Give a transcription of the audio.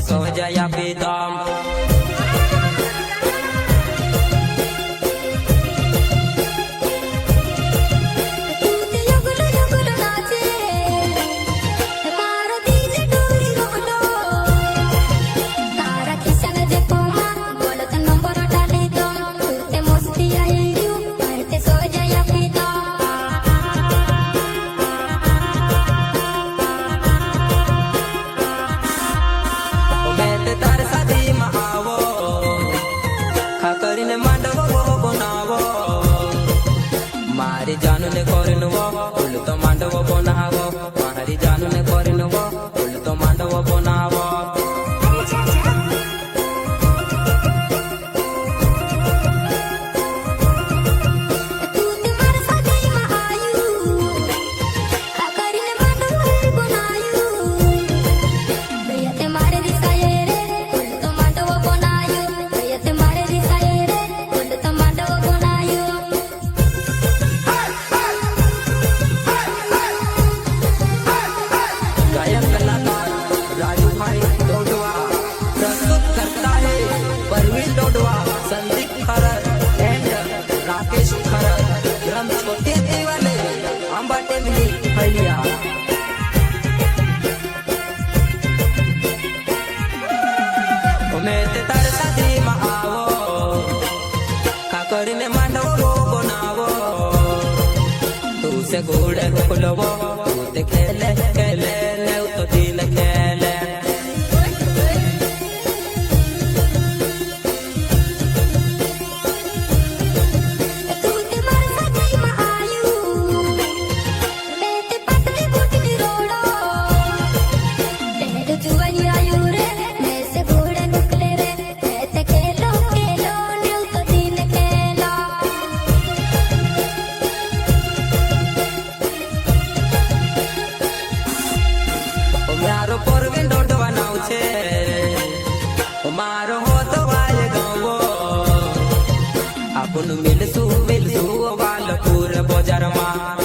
सो जया पीतम કરીને માંડવો બનાવો મારી જાનુને કરીને ફૂલ તો માંડવો બનાવો મારી જાનુને કરીને ફૂલ તો માંડવો બનાવો કરીને માંડવો બનાવો તું से घोड़े खुलवो तू खेले खेले ने तो दिन खेले मारो परवीन डोडवा नाव छे मारो हो तो वाले गावो आपन मिलसू वालपुर बाजार में।